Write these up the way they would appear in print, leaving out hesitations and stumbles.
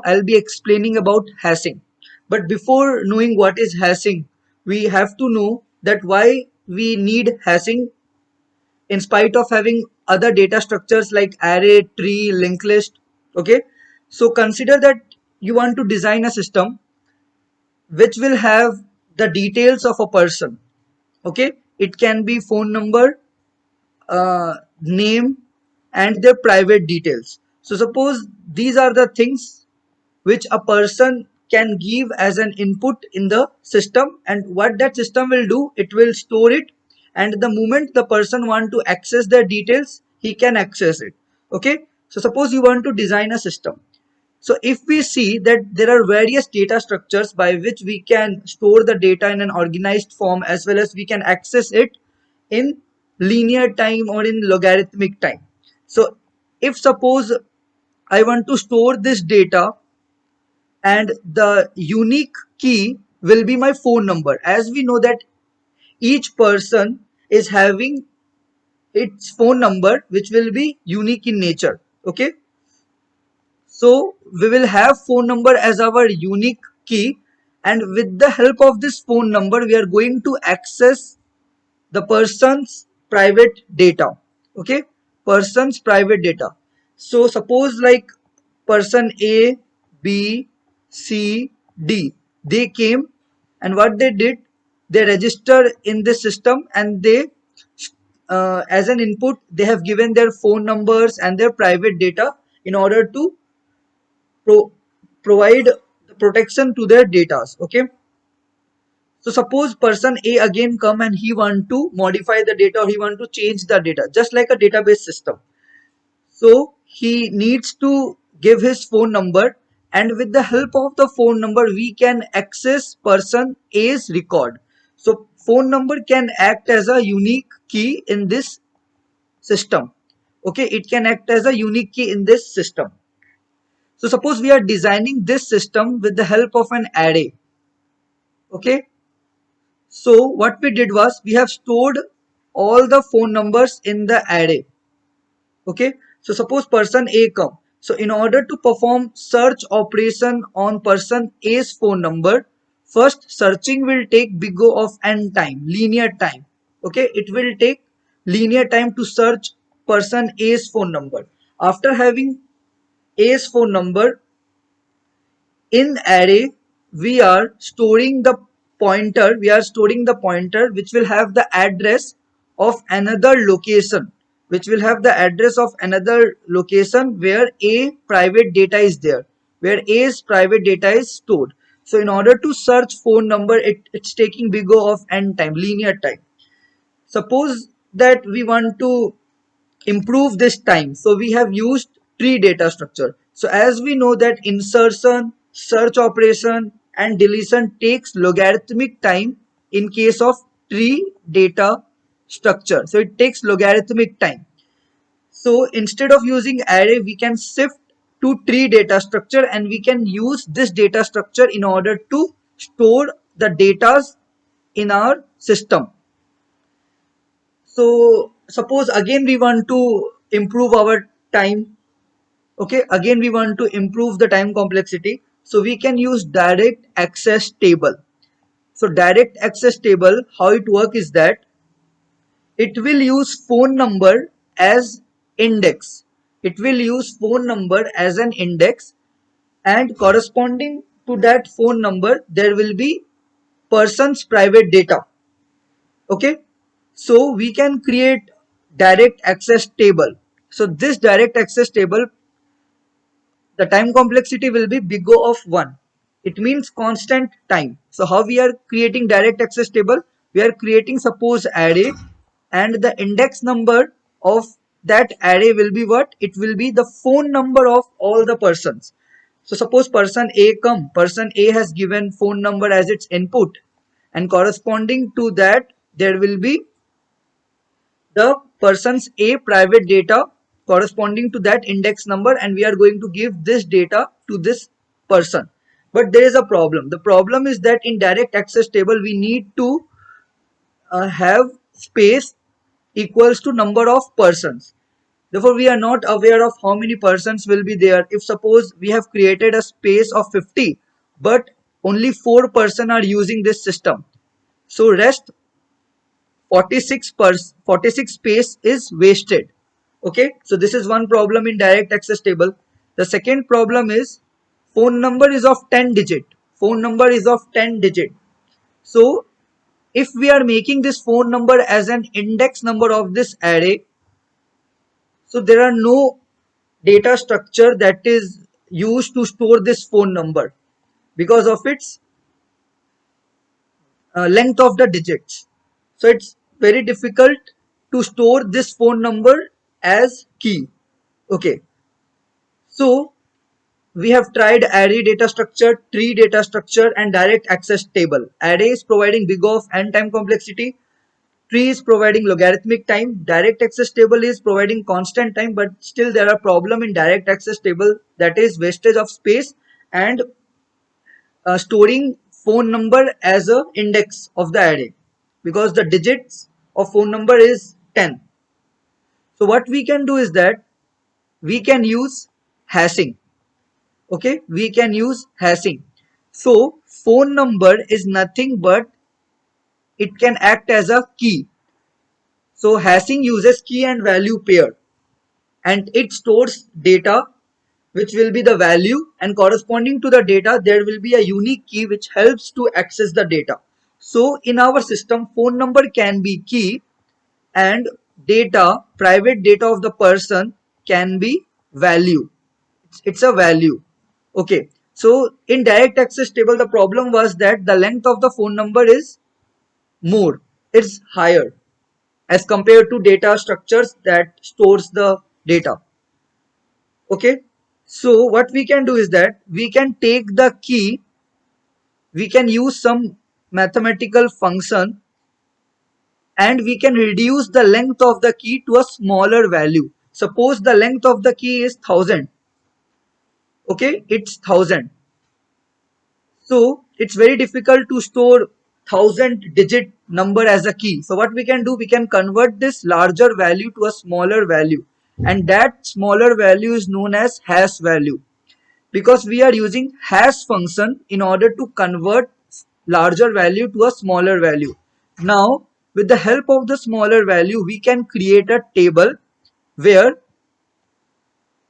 I'll be explaining about hashing. But before knowing what is hashing, we have to know that why we need hashing in spite of having other data structures like array, tree, linked list. Okay, so consider that you want to design a system which will have the details of a person. Okay, it can be phone number, name, and their private details. So suppose these are the things which a person can give as an input in the system, and what that system will do, it will store it, and the moment the person want to access their details, he can access it. Okay, so suppose you want to design a system. So if we see that there are various data structures by which we can store the data in an organized form, as well as we can access it in linear time or in logarithmic time. So if suppose I want to store this data, and the unique key will be my phone number, as we know that each person is having its phone number which will be unique in nature. Okay, so we will have phone number as our unique key, and with the help of this phone number we are going to access the person's private data. Okay, person's private data. So suppose like person A, B, C, D, they came, and what they did, they registered in this system, and they as an input they have given their phone numbers and their private data in order to pro- provide the protection to their data. Okay, so suppose person A again come and he want to modify the data, or he want to change the data, just like a database system. So he needs to give his phone number, and with the help of the phone number we can access person A's record. So phone number can act as a unique key in this system. Okay, it can act as a unique key in this system. So suppose we are designing this system with the help of an array. Okay, so what we did was we have stored all the phone numbers in the array. Okay, so suppose person A come. So in order to perform search operation on person A's phone number, first searching will take big O of n time, linear time. Okay, it will take linear time to search person A's phone number. After having A's phone number, in array we are storing the pointer which will have the address of another location, where a private data is there, where A's private data is stored. So in order to search phone number, it's taking big O of n time, linear time. Suppose that we want to improve this time, so we have used tree data structure. So as we know that insertion, search operation, and deletion takes logarithmic time in case of tree data structure, so it takes logarithmic time. So instead of using array, we can shift to tree data structure, and we can use this data structure in order to store the data in our system. So suppose again we want to improve our time. Okay, again we want to improve the time complexity, so we can use direct access table. So direct access table, how it works is that it will use phone number as index. It will use phone number as an index, and corresponding to that phone number there will be person's private data. Okay, so we can create direct access table. So this direct access table, the time complexity will be big O of 1. It means constant time. So how we are creating direct access table? We are creating suppose array, and the index number of that array will be what? It will be the phone number of all the persons. So suppose person A come, person A has given phone number as its input, and corresponding to that there will be the person's A private data corresponding to that index number, and we are going to give this data to this person. But there is a problem. The problem is that in direct access table we need to have space equals to number of persons. Therefore, we are not aware of how many persons will be there. If suppose we have created a space of 50, but only 4 person are using this system. So rest 46 space is wasted. Okay, so this is one problem in direct access table. The second problem is phone number is of 10 digit. Phone number is of 10 digit. So if we are making this phone number as an index number of this array, so there are no data structure that is used to store this phone number because of its length of the digits. So it's very difficult to store this phone number as key. Okay, so we have tried array data structure, tree data structure, and direct access table. Array is providing big O and time complexity. Tree is providing logarithmic time. Direct access table is providing constant time, but still there are problem in direct access table, that is wastage of space and storing phone number as a index of the array because the digits of phone number is 10. So what we can do is that we can use hashing. Okay, we can use hashing. So phone number is nothing but it can act as a key. So hashing uses key and value pair and it stores data which will be the value, and corresponding to the data there will be a unique key which helps to access the data. So in our system phone number can be key and data, private data of the person can be value. It's a value. Okay, so in direct access table the problem was that the length of the phone number is more, it's higher as compared to data structures that stores the data. Okay, so what we can do is that we can take the key, we can use some mathematical function and we can reduce the length of the key to a smaller value. Suppose the length of the key is 1000. Okay, it's 1000. So it's very difficult to store 1000 digit number as a key. So what we can do, we can convert this larger value to a smaller value, and that smaller value is known as hash value, because we are using hash function in order to convert larger value to a smaller value. Now with the help of the smaller value we can create a table where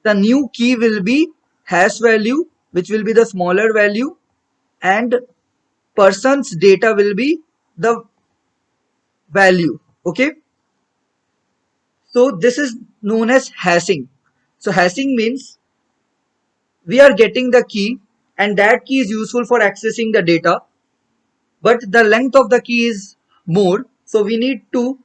the new key will be hash value, which will be the smaller value, and person's data will be the value. Okay, so this is known as hashing. So hashing means we are getting the key and that key is useful for accessing the data, but the length of the key is more, so we need to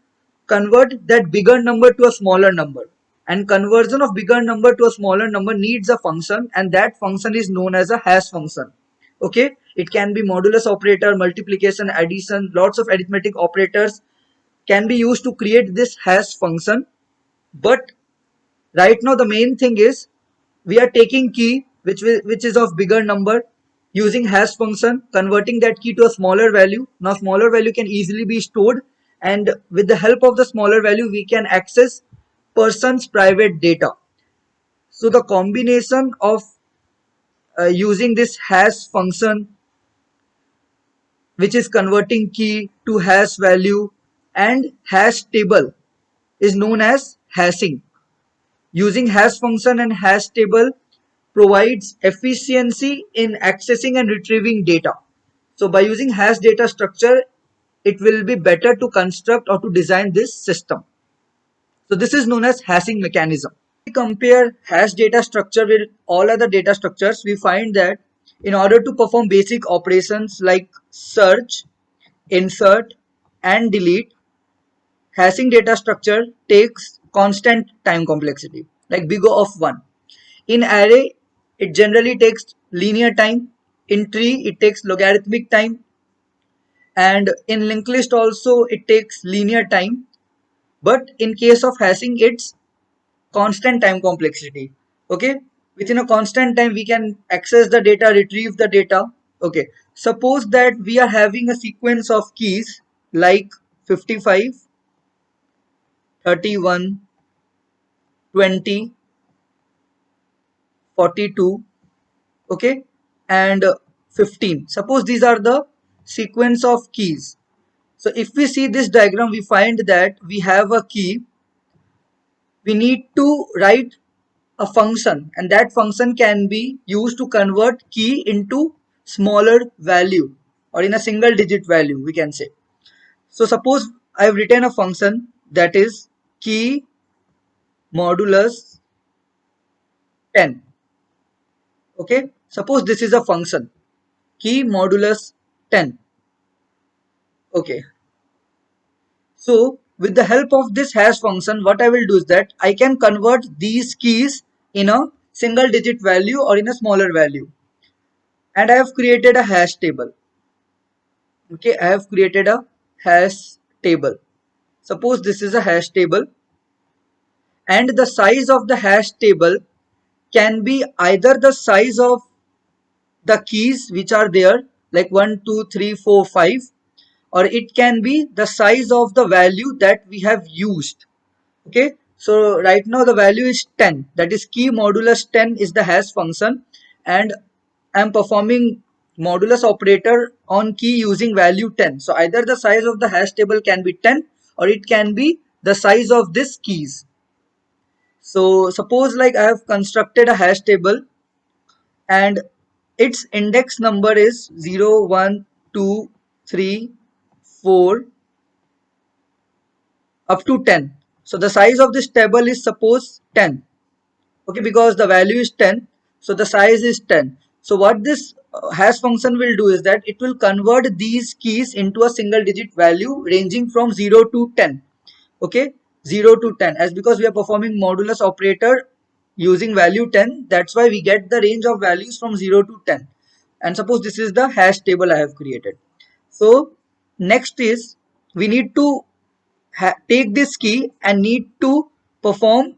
convert that bigger number to a smaller number, and conversion of bigger number to a smaller number needs a function, and that function is known as a hash function. Okay, it can be modulus operator, multiplication, addition, lots of arithmetic operators can be used to create this hash function. But right now the main thing is we are taking key which is of bigger number, using hash function, converting that key to a smaller value. Now smaller value can easily be stored, and with the help of the smaller value we can access person's private data. So the combination of using this hash function, which is converting key to hash value, and hash table is known as hashing. Using hash function and hash table provides efficiency in accessing and retrieving data. So by using hash data structure, it will be better to construct or to design this system. So this is known as hashing mechanism. If we compare hash data structure with all other data structures, we find that in order to perform basic operations like search, insert, and delete, hashing data structure takes constant time complexity, like big O of 1. In array, it generally takes linear time. In tree, it takes logarithmic time. And in linked list also, it takes linear time. But in case of hashing, it's constant time complexity. Okay, within a constant time, we can access the data, retrieve the data. Okay, suppose that we are having a sequence of keys like 55, 31, 20, 42, okay, and 15. Suppose these are the sequence of keys. So if we see this diagram, we find that we have a key. We need to write a function, and that function can be used to convert key into smaller value or in a single digit value, we can say. So suppose I have written a function that is key modulus 10. Okay, suppose this is a function key modulus 10. Okay, so with the help of this hash function, what I will do is that I can convert these keys in a single digit value or in a smaller value. And I have created a hash table. Okay, I have created a hash table. Suppose this is a hash table, and the size of the hash table can be either the size of the keys which are there, like 1, 2, 3, 4, 5, or it can be the size of the value that we have used. Okay, so right now the value is 10, that is key modulus 10 is the hash function, and I'm performing modulus operator on key using value 10. So either the size of the hash table can be 10 or it can be the size of this keys. So suppose like I have constructed a hash table and its index number is 0, 1, 2, 3, 4 up to 10. So the size of this table is suppose 10. Okay, because the value is 10, so the size is 10. So what this hash function will do is that it will convert these keys into a single digit value ranging from 0 to 10. Okay, 0 to 10, as because we are performing modulus operator using value 10, that's why we get the range of values from 0 to 10. And suppose this is the hash table I have created. So next is we need to take this key and need to perform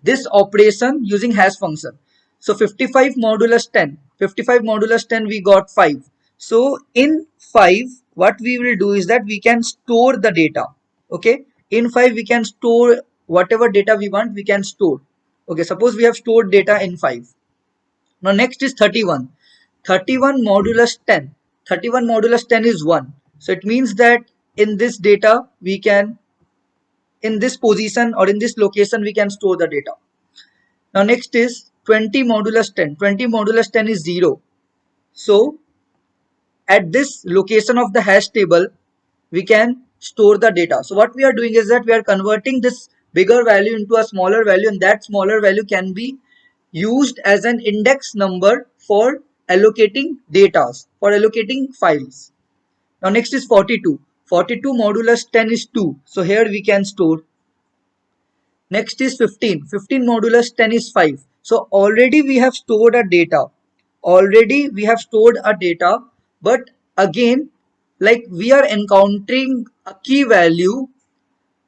this operation using hash function. So 55 modulus 10, 55 modulus 10 we got 5. So in 5 what we will do is that we can store the data. Okay, in 5 we can store whatever data we want, we can store. Okay, suppose we have stored data in 5. Now next is 31. 31 modulus 10, 31 modulus 10 is 1. So it means that in this data we can, in this position or in this location we can store the data. Now next is 20 modulus 10. 20 modulus 10 is 0. So at this location of the hash table, we can store the data. So what we are doing is that we are converting this bigger value into a smaller value, and that smaller value can be used as an index number for allocating data, for allocating files. Now next is 42. 42 modulus 10 is 2. So here we can store. Next is 15. 15 modulus 10 is 5. So already we have stored a data. Already we have stored a data, but again, like we are encountering a key value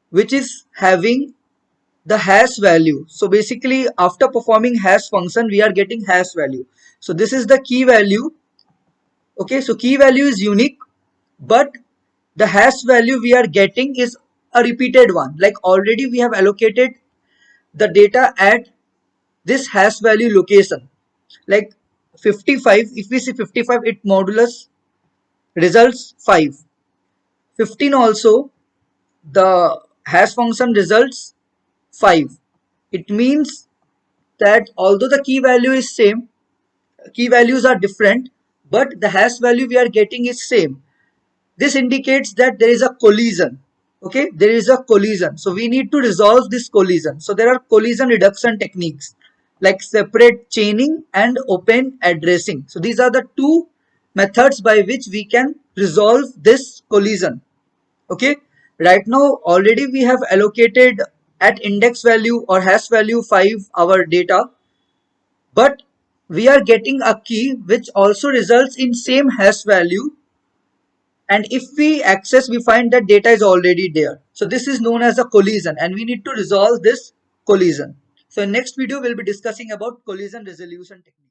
which is having the hash value. So basically after performing hash function, we are getting hash value. So this is the key value. Okay, so key value is unique, but the hash value we are getting is a repeated one. Like already we have allocated the data at this hash value location, like 55. If we see 55, it modulus results 5. 15 also, the hash function results 5. It means that although the key value is same, key values are different, but the hash value we are getting is same. This indicates that there is a collision. Okay, there is a collision. So we need to resolve this collision. So there are collision reduction techniques like separate chaining and open addressing. So these are the two methods by which we can resolve this collision. Okay, right now already we have allocated at index value or hash value 5 our data, but we are getting a key which also results in same hash value, and if we access we find that data is already there. So this is known as a collision, and we need to resolve this collision. So in next video we'll be discussing about collision resolution technique.